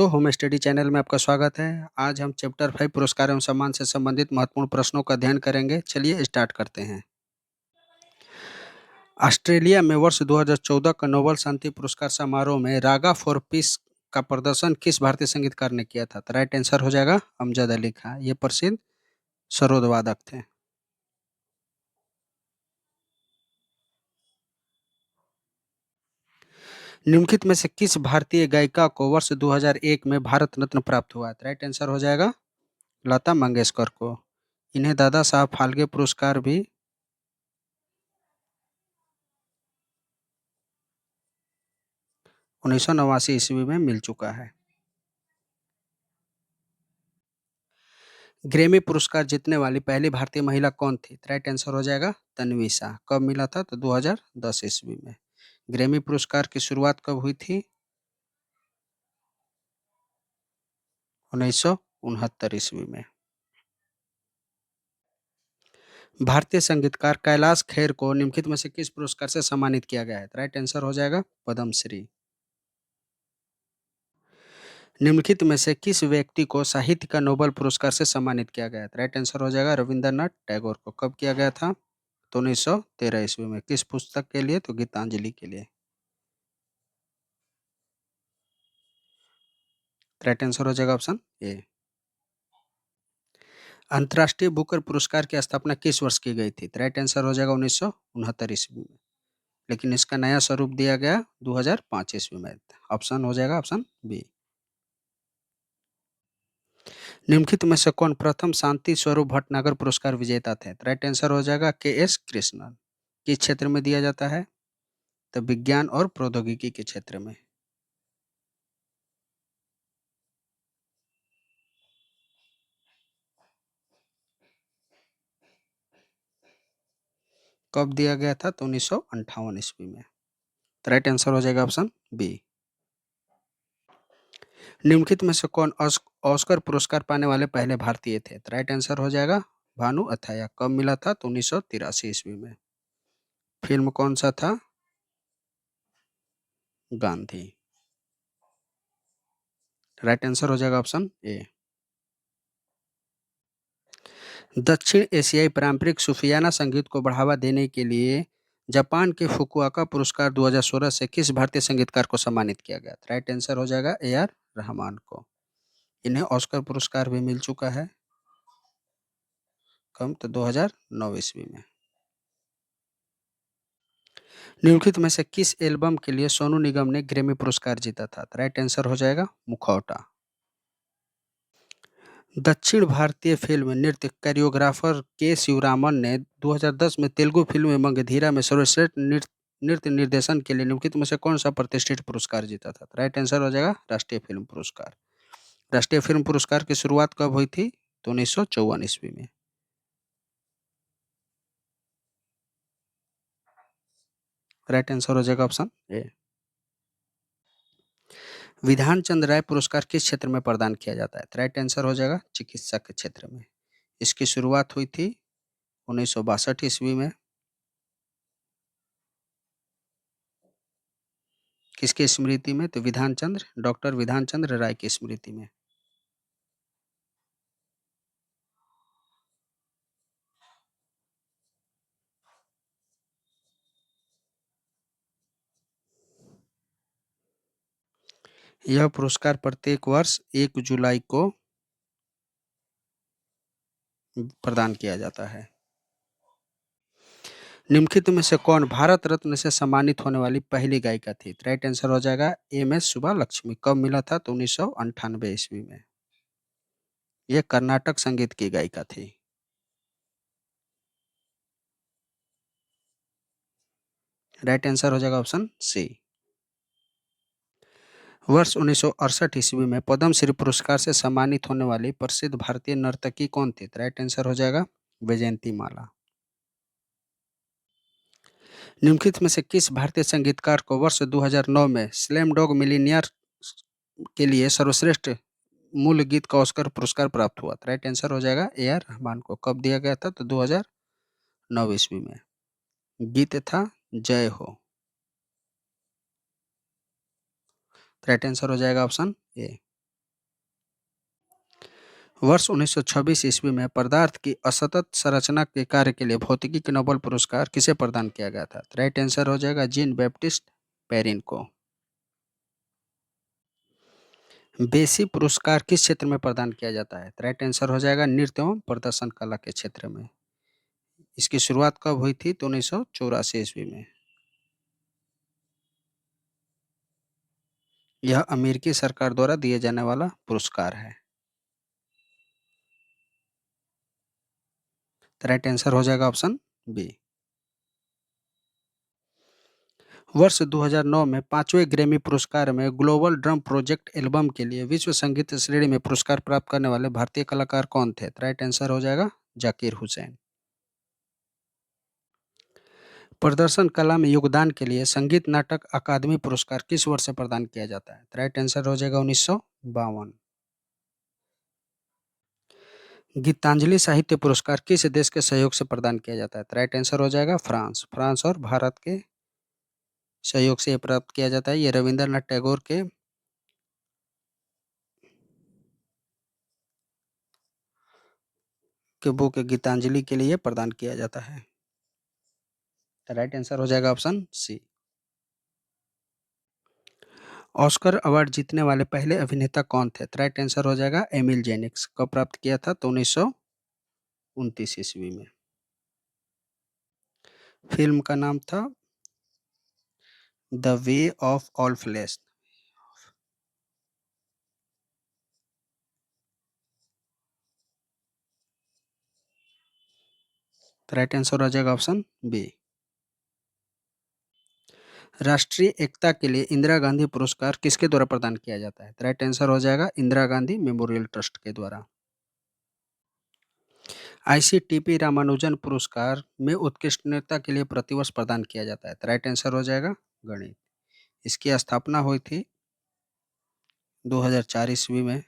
दोस्तों, home study channel में आपका स्वागत है। आज हम चैप्टर 5 पुरस्कार एवं सम्मान से संबंधित महत्वपूर्ण प्रश्नों का अध्ययन करेंगे। चलिए स्टार्ट करते हैं। ऑस्ट्रेलिया में वर्ष 2014 का नोबेल शांति पुरस्कार समारोह में रागा फॉर पीस का प्रदर्शन किस भारतीय संगीतकार ने किया था? तो राइट आंसर हो जाएगा अमजद अली खां। ये प्रसिद्ध सरोद वादक थे। निम्नलिखित में से किस भारतीय गायिका को वर्ष 2001 में भारत रत्न प्राप्त हुआ? तो राइट आंसर हो जाएगा लता मंगेशकर को। इन्हें दादा साहब फाल्के पुरस्कार भी 1989 ईस्वी में मिल चुका है। ग्रैमी पुरस्कार जीतने वाली पहली भारतीय महिला कौन थी? तो राइट आंसर हो जाएगा तन्वी शाह। कब मिला था? तो 2010 ईस्वी में। ग्रैमी पुरस्कार की शुरुआत कब हुई थी? 1969 ईस्वी में। भारतीय संगीतकार कैलाश खेर को निम्नलिखित में से किस पुरस्कार से सम्मानित किया गया है? तो राइट आंसर हो जाएगा पद्मश्री। निम्नलिखित में से किस व्यक्ति को साहित्य का नोबेल पुरस्कार से सम्मानित किया गया है? तो राइट आंसर हो जाएगा रविंद्रनाथ टैगोर को। कब किया गया था? तो 1913 ईस्वी में। किस पुस्तक के लिए? तो गीतांजलि के लिए। राइट आंसर हो जाएगा ऑप्शन ए। अंतर्राष्ट्रीय बुकर पुरस्कार की स्थापना किस वर्ष की गई थी? तो राइट आंसर हो जाएगा 1969 ईस्वी में। लेकिन इसका नया स्वरूप दिया गया 2005 ईस्वी में। ऑप्शन हो जाएगा ऑप्शन बी। निम्नलिखित में से कौन प्रथम शांति स्वरूप भटनागर पुरस्कार विजेता थे? तो राइट आंसर हो जाएगा के.एस. कृष्णन। किस क्षेत्र में दिया जाता है? तो विज्ञान और प्रौद्योगिकी के क्षेत्र में। कब दिया गया था? तो 1958 ईस्वी में। तो राइट आंसर हो जाएगा ऑप्शन बी। निम्नलिखित में से कौन ऑस्कर पुरस्कार पाने वाले पहले भारतीय थे? तो राइट आंसर हो जाएगा भानु अथैया। कब मिला था? तो 1983 ईस्वी में। फिल्म कौन सा था? गांधी। राइट आंसर हो जाएगा ऑप्शन ए। दक्षिण एशियाई पारंपरिक सूफियाना संगीत को बढ़ावा देने के लिए जापान के फुकुओका पुरस्कार 2016 से किस भारतीय संगीतकार को सम्मानित किया गया? राइट आंसर हो जाएगा ए.आर. रहमान को। इन्हें ऑस्कर पुरस्कार भी मिल चुका है। कम तो 2009 ईस्वी में। निम्नलिखित में से किस एल्बम के लिए सोनू निगम ने ग्रैमी पुरस्कार जीता था? राइट आंसर हो जाएगा मुखौटा। दक्षिण भारतीय फिल्म नृत्य कोरियोग्राफर के शिवरामन ने 2010 में तेलुगु फिल्म मगधीरा में सर्वश्रेष्ठ नृत्य निर्देशन के लिए निम्नलिखित में से कौन सा प्रतिष्ठित पुरस्कार जीता था? राइट आंसर हो जाएगा राष्ट्रीय फिल्म पुरस्कार। राष्ट्रीय फिल्म पुरस्कार की शुरुआत कब हुई थी? तो 1954 ईस्वी में। राइट आंसर हो जाएगा ऑप्शन ए। विधान चंद्र राय पुरस्कार किस क्षेत्र में प्रदान किया जाता है? राइट आंसर हो जाएगा चिकित्सा के क्षेत्र में। इसकी शुरुआत हुई थी 1962 ईस्वी में। किसकी स्मृति में? तो डॉक्टर विधान चंद्र राय की स्मृति में। यह पुरस्कार प्रत्येक वर्ष 1 जुलाई को प्रदान किया जाता है। निम्नलिखित में से कौन भारत रत्न से सम्मानित होने वाली पहली गायिका थी? राइट आंसर हो जाएगा एम.एस. सुब्बालक्ष्मी। कब मिला था? तो 1998 ईस्वी में। यह कर्नाटक संगीत की गायिका थी। राइट आंसर हो जाएगा ऑप्शन सी। वर्ष 1968 ईस्वी में पद्मश्री पुरस्कार से सम्मानित होने वाली प्रसिद्ध भारतीय नर्तकी कौन थी? राइट आंसर हो जाएगा वैजयंती माला। निम्नलिखित में से किस भारतीय संगीतकार को वर्ष 2009 में स्लैम डॉग मिलियनेयर के लिए सर्वश्रेष्ठ मूल गीत का ऑस्कर पुरस्कार प्राप्त हुआ? राइट आंसर हो जाएगा ए.आर. रहमान को। कब दिया गया था? तो 2009 ईस्वी में। गीत था जय हो। राइट आंसर हो जाएगा ऑप्शन ए। वर्ष 1926 ईस्वी में पदार्थ की असतत संरचना के कार्य के लिए भौतिकी के नोबेल पुरस्कार किसे प्रदान किया गया था? राइट आंसर हो जाएगा जीन बैप्टिस्ट पेरिन को। बेसी पुरस्कार किस क्षेत्र में प्रदान किया जाता है? राइट आंसर हो जाएगा नृत्य एवं प्रदर्शन कला के क्षेत्र में। इसकी शुरुआत कब हुई थी? तो 1984 ईस्वी में। यह अमेरिकी सरकार द्वारा दिए जाने वाला पुरस्कार है। तो राइट आंसर हो जाएगा ऑप्शन बी। वर्ष 2009 में 5वें ग्रैमी पुरस्कार में ग्लोबल ड्रम प्रोजेक्ट एल्बम के लिए विश्व संगीत श्रेणी में पुरस्कार प्राप्त करने वाले भारतीय कलाकार कौन थे? तो राइट आंसर हो जाएगा जाकिर हुसैन। प्रदर्शन कला में योगदान के लिए संगीत नाटक अकादमी पुरस्कार किस वर्ष से प्रदान किया जाता है? तो राइट आंसर हो जाएगा 1952। गीतांजलि साहित्य पुरस्कार किस देश के सहयोग से प्रदान किया जाता है? तो राइट आंसर हो जाएगा फ्रांस। फ्रांस और भारत के सहयोग से ये प्राप्त किया जाता है। ये रविंद्रनाथ टैगोर के बुक गीतांजलि के लिए प्रदान किया जाता है। राइट आंसर हो जाएगा ऑप्शन सी। ऑस्कर अवार्ड जीतने वाले पहले अभिनेता कौन थे? तो राइट आंसर हो जाएगा एमिल जेनिक्स। कब प्राप्त किया था? तो 1929 ईस्वी में। फिल्म का नाम था the way of all flash. तो राइट आंसर हो जाएगा ऑप्शन बी। राष्ट्रीय एकता के लिए इंदिरा गांधी पुरस्कार किसके द्वारा प्रदान किया जाता है? तो राइट आंसर हो जाएगा इंदिरा गांधी मेमोरियल ट्रस्ट के द्वारा। आईसीटीपी रामानुजन पुरस्कार में उत्कृष्टता के लिए प्रतिवर्ष प्रदान किया जाता है। तो राइट आंसर हो जाएगा गणित। इसकी स्थापना हुई थी 2004 ईस्वी में।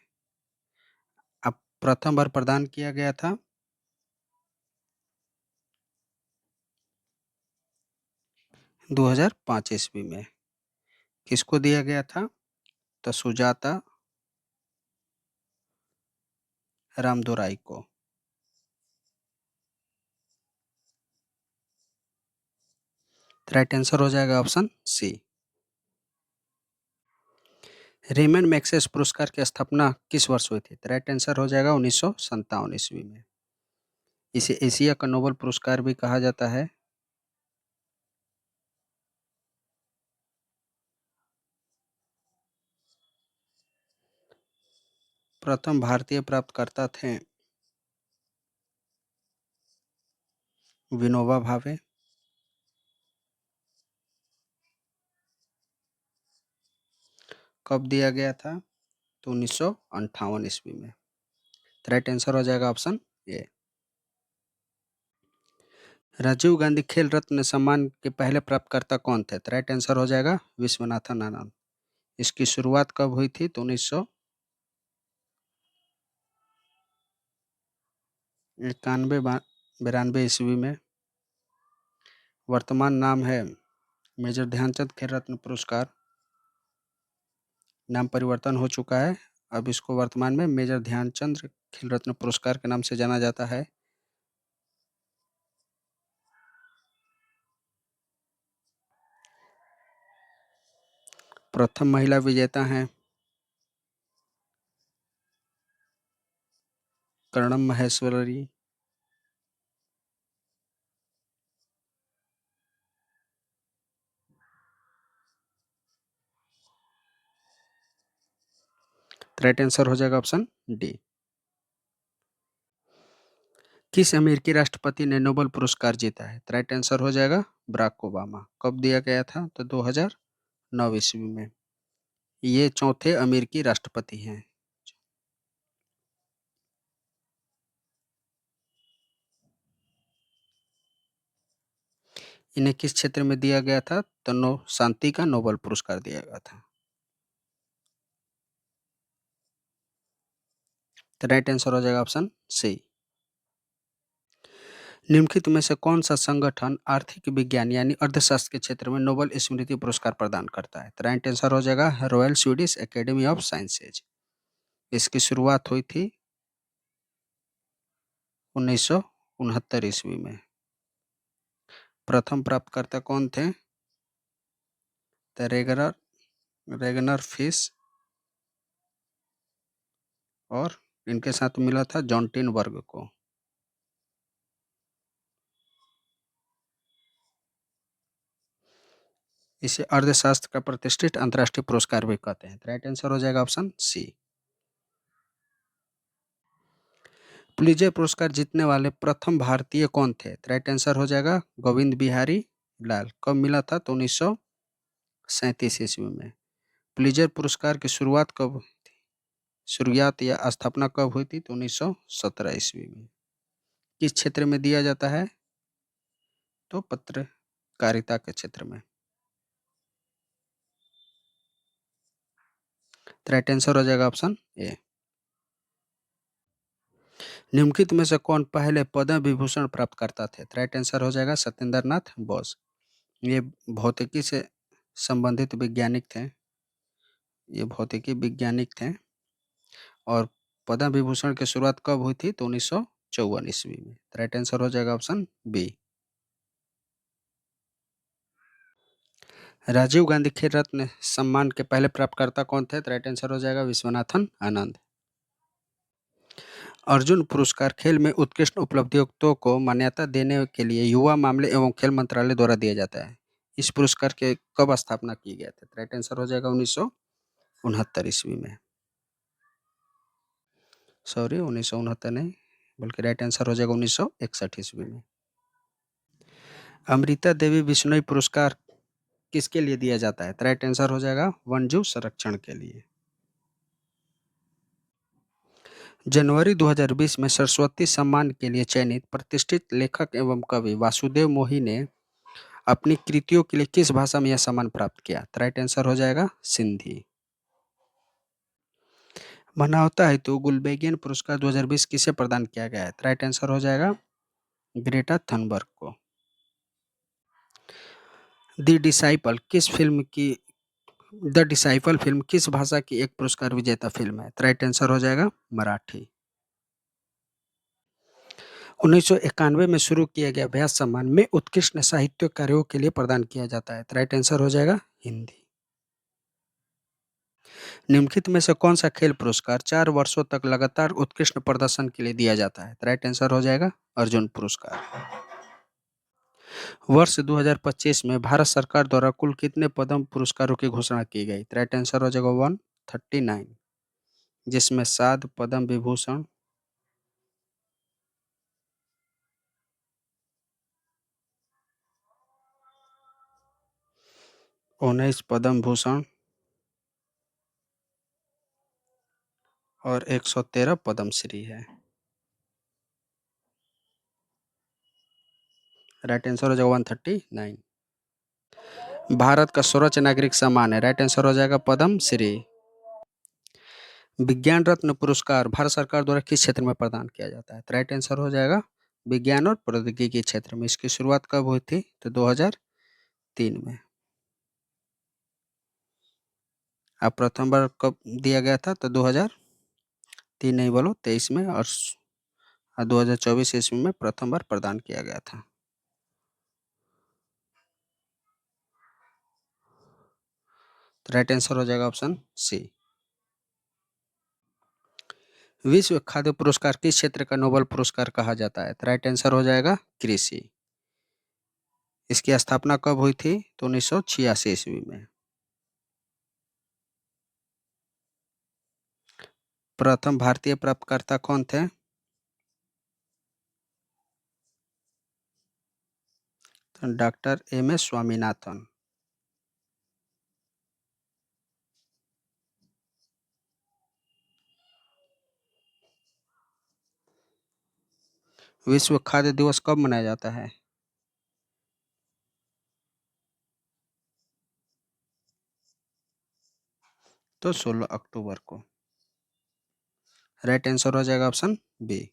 अब प्रथम बार प्रदान किया गया था 2005 ईस्वी में। किसको दिया गया था? तो सुजाता रामदोराई को। राइट आंसर हो जाएगा ऑप्शन सी। रेमन मैग्सेस पुरस्कार की स्थापना किस वर्ष हुई थी? राइट आंसर हो जाएगा 1957 ईस्वी में। इसे एशिया का नोबेल पुरस्कार भी कहा जाता है। प्रथम भारतीय प्राप्तकर्ता थे विनोबा भावे। कब दिया गया था? तो 1958 ईस्वी में। राइट आंसर हो जाएगा ऑप्शन ए। राजीव गांधी खेल रत्न सम्मान के पहले प्राप्तकर्ता कौन थे? तो राइट आंसर हो जाएगा विश्वनाथन आनंद। इसकी शुरुआत कब हुई थी? तो 1991 92 ईस्वी में। वर्तमान नाम है मेजर ध्यानचंद खेल रत्न पुरस्कार। नाम परिवर्तन हो चुका है। अब इसको वर्तमान में मेजर ध्यानचंद खेल रत्न पुरस्कार के नाम से जाना जाता है। प्रथम महिला विजेता हैं कर्णम महेश्वरी। राइट आंसर हो जाएगा ऑप्शन डी। किस अमेरिकी राष्ट्रपति ने नोबेल पुरस्कार जीता है? राइट आंसर हो जाएगा बराक ओबामा। कब दिया गया था? तो 2009 ईस्वी में। ये चौथे अमेरिकी राष्ट्रपति हैं। इन्हें किस क्षेत्र में दिया गया था? तो शांति का नोबेल पुरस्कार दिया गया था। तो राइट आंसर हो जाएगा ऑप्शन सी। निम्नलिखित में से कौन सा संगठन आर्थिक विज्ञान यानी अर्थशास्त्र के क्षेत्र में नोबेल स्मृति पुरस्कार प्रदान करता है? तो राइट आंसर हो जाएगा royal Swedish academy of sciences. इसकी शुरुआत हुई थी 1969 ईस्वी में। प्रथम प्राप्तकर्ता कौन थे? द रेगनर रेगनर फिश, और इनके साथ मिला था जॉन टिनबर्ग को। इसे अर्थशास्त्र का प्रतिष्ठित अंतर्राष्ट्रीय पुरस्कार भी कहते हैं। राइट आंसर हो जाएगा ऑप्शन सी। पुलित्जर पुरस्कार जीतने वाले प्रथम भारतीय कौन थे? राइट आंसर हो जाएगा गोविंद बिहारी लाल। कब मिला था? तो 1937 ईस्वी में। पुलित्जर पुरस्कार की शुरुआत कब हुई थी? शुरुआत या स्थापना कब हुई थी? तो 1917 ईस्वी में। किस क्षेत्र में दिया जाता है? तो पत्रकारिता के क्षेत्र में। राइट आंसर हो जाएगा ऑप्शन ए। निम्नलिखित में से कौन पहले पद्म विभूषण प्राप्त करता थे? राइट आंसर हो जाएगा सत्येंद्र नाथ बोस। ये भौतिकी से संबंधित वैज्ञानिक थे। ये भौतिकी वैज्ञानिक थे और पद्म विभूषण की शुरुआत कब हुई थी? तो 1954 ईस्वी में। राइट आंसर हो जाएगा ऑप्शन बी। राजीव गांधी खेल रत्न सम्मान के पहले प्राप्तकर्ता कौन थे? राइट आंसर हो जाएगा विश्वनाथन आनंद। अर्जुन पुरस्कार खेल में उत्कृष्ट उपलब्धियों को मान्यता देने के लिए युवा मामले एवं खेल मंत्रालय द्वारा दिया जाता है। इस पुरस्कार के कब स्थापना की गई थी? राइट आंसर हो जाएगा 1969 ईस्वी में। सॉरी 1969 नहीं, बल्कि राइट आंसर हो जाएगा 1961 ईस्वी में। अमृता देवी बिश्नोई पुरस्कार किसके लिए दिया जाता है? राइट आंसर हो जाएगा वन्यजीव संरक्षण के लिए। जनवरी 2020 में सरस्वती सम्मान के लिए चयनित प्रतिष्ठित लेखक एवं कवि वासुदेव मोही ने अपनी कृतियों के लिए किस भाषा में यह सम्मान प्राप्त किया? राइट आंसर हो जाएगा सिंधी। मानवता हेतु गुलबेगिन पुरस्कार 2020 किसे प्रदान किया गया है? राइट आंसर हो जाएगा ग्रेटा थनबर्ग को। द डिसाइपल फिल्म किस भाषा की एक पुरस्कार विजेता फिल्म है? राइट आंसर हो जाएगा मराठी। 1991 में शुरू किया गया व्यास सम्मान में उत्कृष्ट साहित्य कार्यों के लिए प्रदान किया जाता है। राइट आंसर हो जाएगा हिंदी। निम्नलिखित में से कौन सा खेल पुरस्कार 4 वर्षों तक लगातार उत्कृष्ट प्रदर्शन के लिए दिया जाता है? राइट आंसर हो जाएगा अर्जुन पुरस्कार। वर्ष 2025 में भारत सरकार द्वारा कुल कितने पद्म पुरस्कारों की घोषणा की गई? राइट आंसर हो जाएगा 139, जिसमें 7 पद्म विभूषण, 19 पद्म भूषण और 113 पद्मश्री है। राइट आंसर हो जाएगा 139। भारत का सर्वोच्च नागरिक सम्मान है। राइट आंसर हो जाएगा पद्म श्री। विज्ञान रत्न पुरस्कार भारत सरकार द्वारा किस क्षेत्र में प्रदान किया जाता है? राइट आंसर हो जाएगा विज्ञान और प्रौद्योगिकी के क्षेत्र में। इसकी शुरुआत कब हुई थी? तो 2003 में। अब प्रथम बार कब दिया गया था? तो 2003 नहीं बोलो 23 में, और 2024 ईस्वी में प्रथम बार प्रदान किया गया था। तो राइट आंसर हो जाएगा ऑप्शन सी। विश्व खाद्य पुरस्कार किस क्षेत्र का नोबेल पुरस्कार कहा जाता है? राइट आंसर हो जाएगा कृषि। इसकी स्थापना कब हुई थी? तो 1986 ईस्वी में। प्रथम भारतीय प्राप्तकर्ता कौन थे? तो डॉक्टर एम.एस. स्वामीनाथन। विश्व खाद्य दिवस कब मनाया जाता है? तो 16 अक्टूबर को। राइट आंसर हो जाएगा ऑप्शन बी।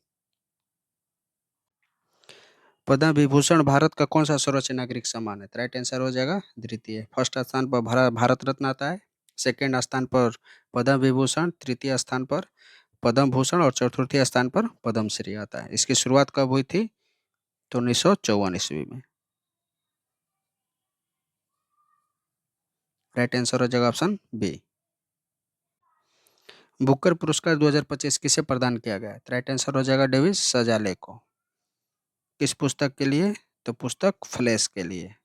पद्म विभूषण भारत का कौन सा सर्वोच्च नागरिक सम्मान है? राइट आंसर हो जाएगा द्वितीय। फर्स्ट स्थान पर भारत रत्न आता है, सेकंड स्थान पर पद्म विभूषण, तृतीय स्थान पर पद्म भूषण और चतुर्थी स्थान पर पद्मश्री आता है। इसकी शुरुआत कब हुई थी? तो 1954 ईस्वी में। राइट आंसर हो जाएगा ऑप्शन बी। बुकर पुरस्कार 2025 किसे प्रदान किया गया है? राइट आंसर हो जाएगा डेविड सजाले को। किस पुस्तक के लिए? तो पुस्तक फ्लैश के लिए।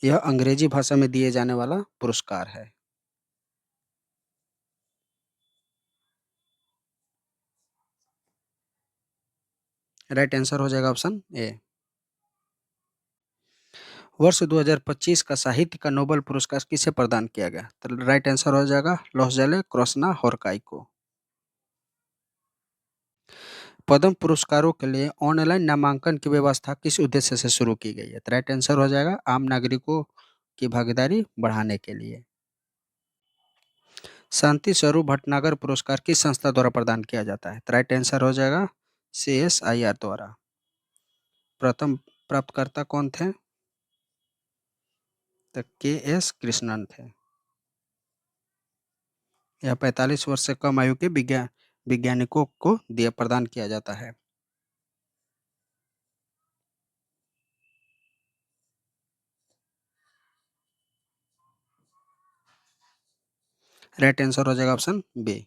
यह अंग्रेजी भाषा में दिए जाने वाला पुरस्कार है। राइट आंसर हो जाएगा ऑप्शन ए। वर्ष 2025 का साहित्य का नोबेल पुरस्कार किसे प्रदान किया गया? तो राइट आंसर हो जाएगा लोहजले क्रोसना होरकाई को। पद्म पुरस्कारों के लिए ऑनलाइन नामांकन की व्यवस्था किस उद्देश्य से शुरू की गई है? तो राइट आंसर हो जाएगा आम नागरिकों की भागीदारी बढ़ाने के लिए। शांति स्वरूप भटनागर पुरस्कार किस संस्था द्वारा प्रदान किया जाता है? तो राइट आंसर हो जाएगा CSIR द्वारा। प्रथम प्राप्तकर्ता कौन थे? तो KS कृष्णन थे। यह 45 वर्ष से कम आयु के वैज्ञानिकों को दिया प्रदान किया जाता है। राइट आंसर हो जाएगा ऑप्शन बी।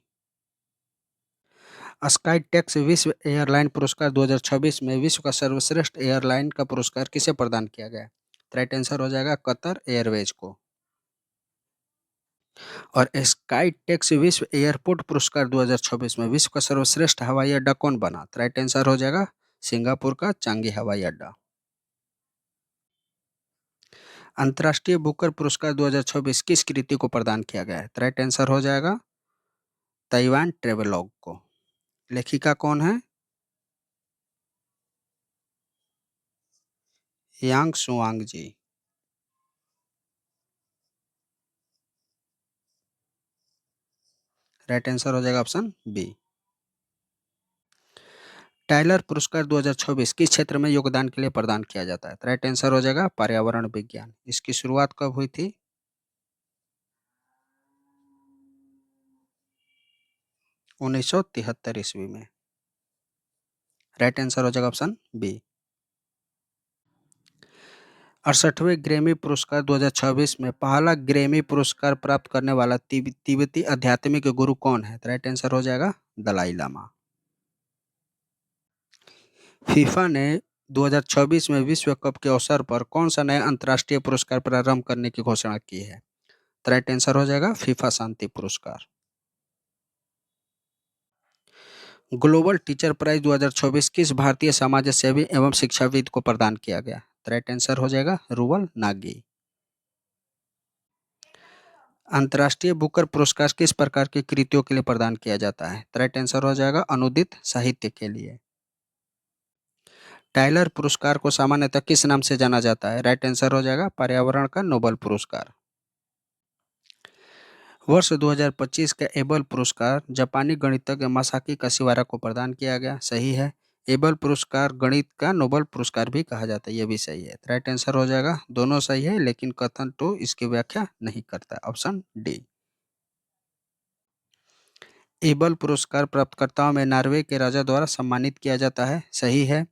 स्काई टेक्स विश्व एयरलाइन पुरस्कार 2026 में विश्व का सर्वश्रेष्ठ एयरलाइन का पुरस्कार किसे प्रदान किया गया? राइट आंसर हो जाएगा कतर एयरवेज को। और स्काई टेक्स विश्व एयरपोर्ट पुरस्कार 2026 में विश्व का सर्वश्रेष्ठ हवाई अड्डा कौन बना? राइट आंसर हो जाएगा सिंगापुर का चांगी हवाई अड्डा। अंतर्राष्ट्रीय बुकर पुरस्कार 2026 किस कृति को प्रदान किया गया है? राइट आंसर हो जाएगा ताइवान ट्रेवलॉग को। लेखिका कौन है? यांग सुआंग जी। राइट आंसर हो जाएगा ऑप्शन बी। टाइलर पुरस्कार 2026 किस क्षेत्र में योगदान के लिए प्रदान किया जाता है? राइट आंसर हो जाएगा पर्यावरण विज्ञान। इसकी शुरुआत कब हुई थी? 1973 ईस्वी में। राइट आंसर हो जाएगा ऑप्शन बी। 68वें ग्रैमी पुरस्कार 2026 में पहला ग्रैमी पुरस्कार प्राप्त करने वाला तिब्बती आध्यात्मिक गुरु कौन है? राइट आंसर हो जाएगा दलाई लामा। फीफा ने 2026 में विश्व कप के अवसर पर कौन सा नया अंतर्राष्ट्रीय पुरस्कार प्रारंभ करने की घोषणा की है? राइट आंसर हो जाएगा फीफा शांति पुरस्कार। ग्लोबल टीचर प्राइज 2024 किस भारतीय समाज सेवी एवं शिक्षाविद को प्रदान किया गया? राइट आंसर हो जाएगा रुवल नागी। अंतर्राष्ट्रीय बुकर पुरस्कार किस प्रकार की कृतियों के लिए प्रदान किया जाता है? राइट आंसर हो जाएगा अनुदित साहित्य के लिए। टाइलर पुरस्कार को सामान्यतः किस नाम से जाना जाता है? राइट आंसर हो जाएगा पर्यावरण का नोबेल पुरस्कार। वर्ष 2025 का एबल पुरस्कार जापानी गणितज्ञ मासाकी काशिवारा को प्रदान किया गया। सही है। एबल पुरस्कार गणित का नोबेल पुरस्कार भी कहा जाता है। यह भी सही है। राइट आंसर हो जाएगा दोनों सही है, लेकिन कथन टू इसकी व्याख्या नहीं करता। Option D. एबल पुरस्कार प्राप्तकर्ताओं में नॉर्वे के राजा द्वारा सम्मानित किया जाता है। सही है।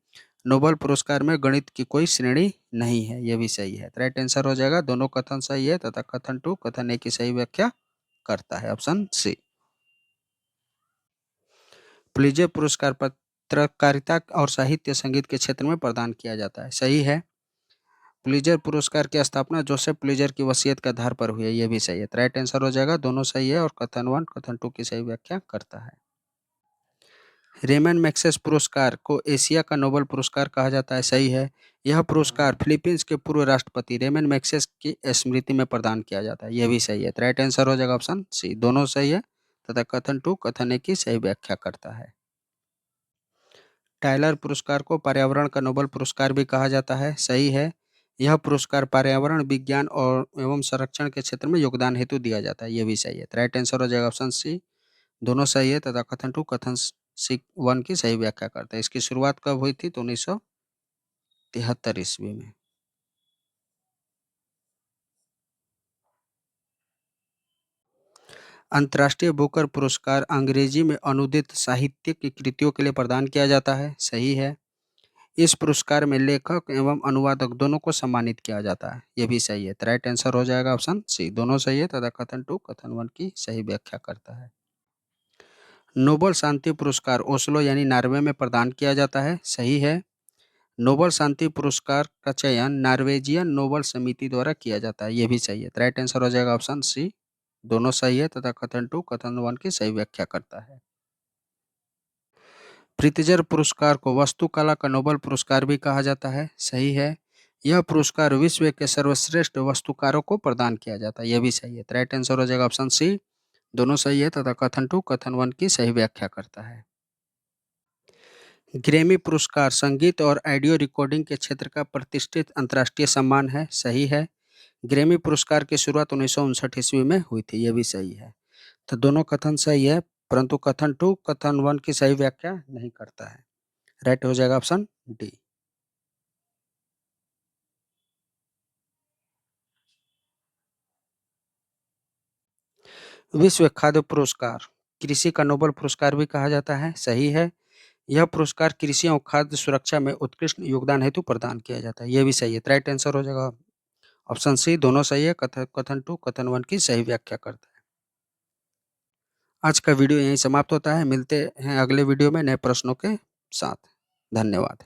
नोबेल पुरस्कार में गणित की कोई श्रेणी नहीं है। यह भी सही है। राइट आंसर हो जाएगा दोनों कथन सही है तथा कथन टू कथन ए की सही व्याख्या करता है। Option C. पुलित्जर पुरस्कार पत्रकारिता और साहित्य संगीत के क्षेत्र में प्रदान किया जाता है। सही है। पुलित्जर पुरस्कार की स्थापना जोसेफ पुलित्जर की वसीयत के आधार पर हुई है। यह भी सही है। राइट आंसर हो जाएगा दोनों सही है और कथन वन कथन टू की सही व्याख्या करता है। रेमन मैग्सेसे पुरस्कार को एशिया का नोबेल पुरस्कार कहा जाता है। सही है। यह पुरस्कार फिलीपींस के पूर्व राष्ट्रपति रेमन मैग्सेसे की स्मृति में प्रदान किया जाता है। यह भी सही है। राइट आंसर हो जाएगा ऑप्शन सी। दोनों सही है तथा कथन टू कथन ए की सही व्याख्या करता है। टाइलर पुरस्कार को पर्यावरण का नोबेल पुरस्कार भी कहा जाता है। सही है। यह पुरस्कार पर्यावरण विज्ञान और एवं संरक्षण के क्षेत्र में योगदान हेतु दिया जाता है। यह भी सही है। राइट आंसर हो जाएगा ऑप्शन सी। दोनों सही है तथा कथन टू कथन सी वन की सही व्याख्या करता है। इसकी शुरुआत कब हुई थी? तो 1973 ईस्वी में। अंतर्राष्ट्रीय बुकर पुरस्कार अंग्रेजी में अनुदित साहित्यिक की कृतियों के लिए प्रदान किया जाता है। सही है। इस पुरस्कार में लेखक एवं अनुवादक दोनों को सम्मानित किया जाता है। ये भी सही है। तो राइट आंसर हो जाएगा ऑप्शन सी। दोनों सही है तथा कथन टू कथन वन की सही व्याख्या करता है। नोबल शांति पुरस्कार ओस्लो यानी नॉर्वे में प्रदान किया जाता है। सही है। नोबल शांति पुरस्कार का चयन नॉर्वेजियन नोबल समिति द्वारा किया जाता है। ये भी सही है। तो राइट आंसर हो जाएगा ऑप्शन सी। दोनों सही है तथा कथन टू कथन वन की सही व्याख्या करता है। प्रित्जर पुरस्कार को वास्तुकला का नोबल पुरस्कार भी कहा जाता है। सही है। यह पुरस्कार विश्व के सर्वश्रेष्ठ वास्तुकारों को प्रदान किया जाता है। यह भी सही है। तो राइट आंसर हो जाएगा ऑप्शन सी। दोनों सही है तथा कथन टू कथन वन की सही व्याख्या करता है। ग्रैमी पुरस्कार संगीत और ऑडियो रिकॉर्डिंग के क्षेत्र का प्रतिष्ठित अंतर्राष्ट्रीय सम्मान है। सही है। ग्रैमी पुरस्कार की शुरुआत 1959 ईस्वी में हुई थी। यह भी सही है। तो दोनों कथन सही है परंतु कथन टू कथन वन की सही व्याख्या नहीं करता है। राइट हो जाएगा ऑप्शन डी। विश्व खाद्य पुरस्कार कृषि का नोबल पुरस्कार भी कहा जाता है। सही है। यह पुरस्कार कृषि और खाद्य सुरक्षा में उत्कृष्ट योगदान हेतु प्रदान किया जाता है। यह भी सही है। तो राइट आंसर हो जाएगा ऑप्शन सी। दोनों सही है। कथन टू कथन वन की सही व्याख्या करता है। आज का वीडियो यहीं समाप्त होता है। मिलते हैं अगले वीडियो में नए प्रश्नों के साथ। धन्यवाद।